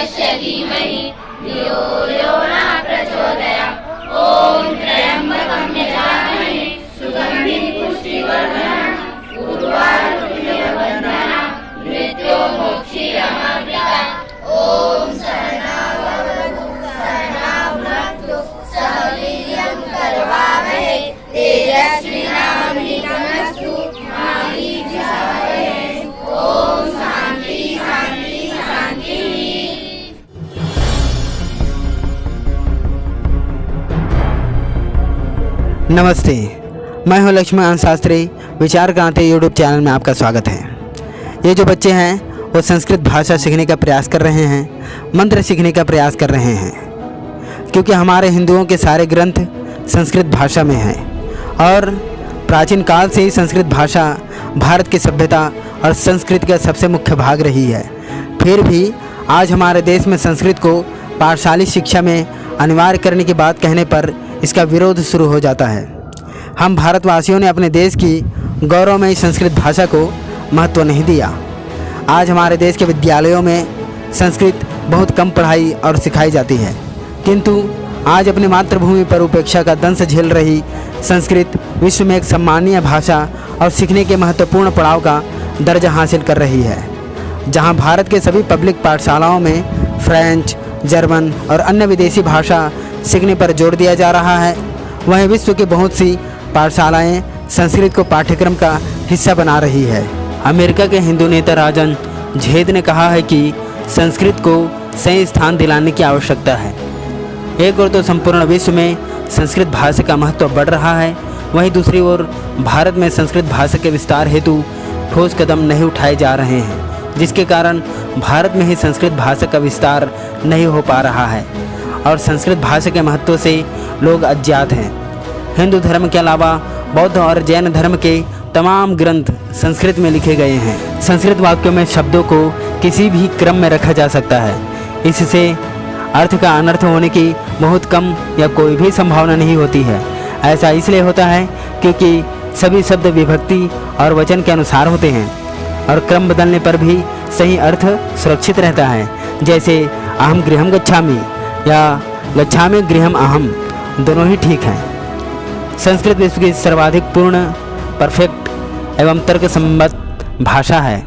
देवस्य धीमहि धियो यो न प्रचोदयात्। ॐ त्र्यम्बकं यजामहे सुगन्धिं पुष्टिवर्धनम् उर्वारुकमिव बन्धनान् मृत्योर्मुक्षीयमामृतात्। ॐ सहनाववतु सहनौ भुनक्तु सह वीर्यं करवावहै तेजस्विनावधीतमस्तु मा विद्विषावहै। ॐ शान्ति शान्ति शान्ति। नमस्ते, मैं हूं लक्ष्मण शास्त्री। विचार क्रांति यूट्यूब चैनल में आपका स्वागत है। ये जो बच्चे हैं वो संस्कृत भाषा सीखने का प्रयास कर रहे हैं, मंत्र सीखने का प्रयास कर रहे हैं, क्योंकि हमारे हिंदुओं के सारे ग्रंथ संस्कृत भाषा में हैं और प्राचीन काल से ही संस्कृत भाषा भारत की सभ्यता और संस्कृति का सबसे मुख्य भाग रही है। फिर भी आज हमारे देश में संस्कृत को पाठशाला शिक्षा में अनिवार्य करने की बात कहने पर इसका विरोध शुरू हो जाता है। हम भारतवासियों ने अपने देश की गौरवमयी संस्कृत भाषा को महत्व नहीं दिया। आज हमारे देश के विद्यालयों में संस्कृत बहुत कम पढ़ाई और सिखाई जाती है, किंतु आज अपनी मातृभूमि पर उपेक्षा का दंश झेल रही संस्कृत विश्व में एक सम्मानीय भाषा और सीखने के महत्वपूर्ण पड़ाव का दर्जा हासिल कर रही है। जहां भारत के सभी पब्लिक पाठशालाओं में फ्रेंच, जर्मन और अन्य विदेशी भाषा सीखने पर जोर दिया जा रहा है, वहीं विश्व की बहुत सी पाठशालाएं संस्कृत को पाठ्यक्रम का हिस्सा बना रही है। अमेरिका के हिंदू नेता राजन झेद ने कहा है कि संस्कृत को सही स्थान दिलाने की आवश्यकता है। एक ओर तो संपूर्ण विश्व में संस्कृत भाषा का महत्व बढ़ रहा है, वहीं दूसरी ओर भारत में संस्कृत भाषा के विस्तार हेतु ठोस कदम नहीं उठाए जा रहे हैं, जिसके कारण भारत में ही संस्कृत भाषा का विस्तार नहीं हो पा रहा है और संस्कृत भाषा के महत्व से लोग अज्ञात हैं। हिंदू धर्म के अलावा बौद्ध और जैन धर्म के तमाम ग्रंथ संस्कृत में लिखे गए हैं। संस्कृत वाक्यों में शब्दों को किसी भी क्रम में रखा जा सकता है। इससे अर्थ का अनर्थ होने की बहुत कम या कोई भी संभावना नहीं होती है। ऐसा इसलिए होता है क्योंकि सभी शब्द विभक्ति और वचन के अनुसार होते हैं और क्रम बदलने पर भी सही अर्थ सुरक्षित रहता है। जैसे अहम गृहम गच्छामि या गच्छामि गृहम अहम, दोनों ही ठीक हैं। संस्कृत विश्व की सर्वाधिक पूर्ण, परफेक्ट एवं तर्क सम्मत भाषा है।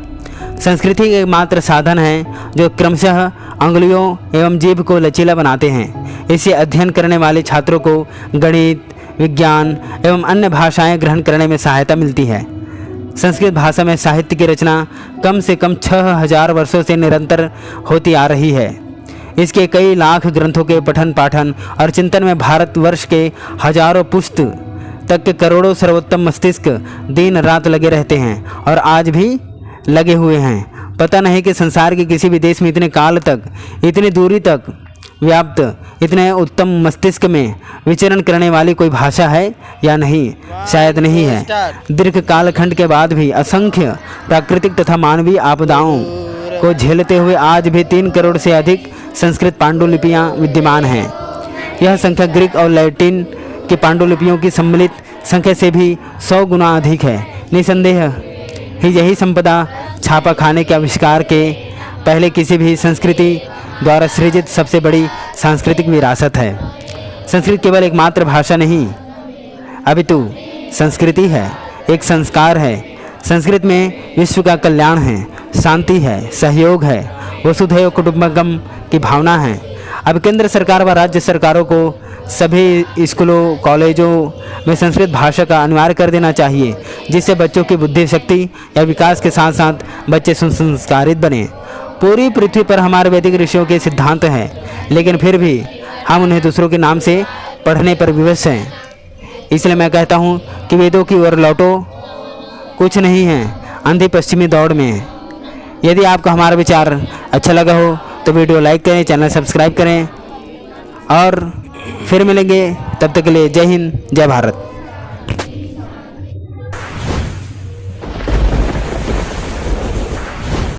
संस्कृति एक मात्र साधन है जो क्रमशः अंगुलियों एवं जीभ को लचीला बनाते हैं। इसे अध्ययन करने वाले छात्रों को गणित, विज्ञान एवं अन्य भाषाएं ग्रहण करने में सहायता मिलती है। संस्कृत भाषा में साहित्य की रचना कम से कम 6000 वर्षों से निरंतर होती आ रही है। इसके कई लाख ग्रंथों के पठन पाठन और चिंतन में भारतवर्ष के हजारों पुष्ट तक के करोड़ों सर्वोत्तम मस्तिष्क दिन रात लगे रहते हैं और आज भी लगे हुए हैं। पता नहीं कि संसार के किसी भी देश में इतने काल तक, इतनी दूरी तक व्याप्त इतने उत्तम मस्तिष्क में विचरण करने वाली कोई भाषा है या नहीं, शायद नहीं है। दीर्घ कालखंड के बाद भी असंख्य प्राकृतिक तथा मानवीय आपदाओं को झेलते हुए आज भी 3 करोड़ से अधिक संस्कृत पांडुलिपियाँ विद्यमान हैं। यह संख्या ग्रीक और लैटिन की पांडुलिपियों की सम्मिलित संख्या से भी 100 गुना अधिक है। निसंदेह ही यही संपदा छापा खाने के आविष्कार के पहले किसी भी संस्कृति द्वारा सृजित सबसे बड़ी सांस्कृतिक विरासत है। संस्कृत केवल एक मात्र भाषा नहीं, अपितु संस्कृति है, एक संस्कार है। संस्कृत में विश्व का कल्याण है, शांति है, सहयोग है, वसुधैव कुटुंबकम की भावना है। अब केंद्र सरकार व राज्य सरकारों को सभी स्कूलों, कॉलेजों में संस्कृत भाषा का अनिवार्य कर देना चाहिए, जिससे बच्चों की बुद्धि शक्ति या विकास के साथ साथ बच्चे सुसंस्कारित बने। पूरी पृथ्वी पर हमारे वैदिक ऋषियों के सिद्धांत हैं, लेकिन फिर भी हम उन्हें दूसरों के नाम से पढ़ने पर विवश हैं। इसलिए मैं कहता हूँ कि वेदों की ओर लौटो, कुछ नहीं है अंधी पश्चिमी दौड़ में। यदि आपको हमारा विचार अच्छा लगा हो तो वीडियो लाइक करें, चैनल सब्सक्राइब करें और फिर मिलेंगे। तब तक के लिए जय हिंद, जय भारत।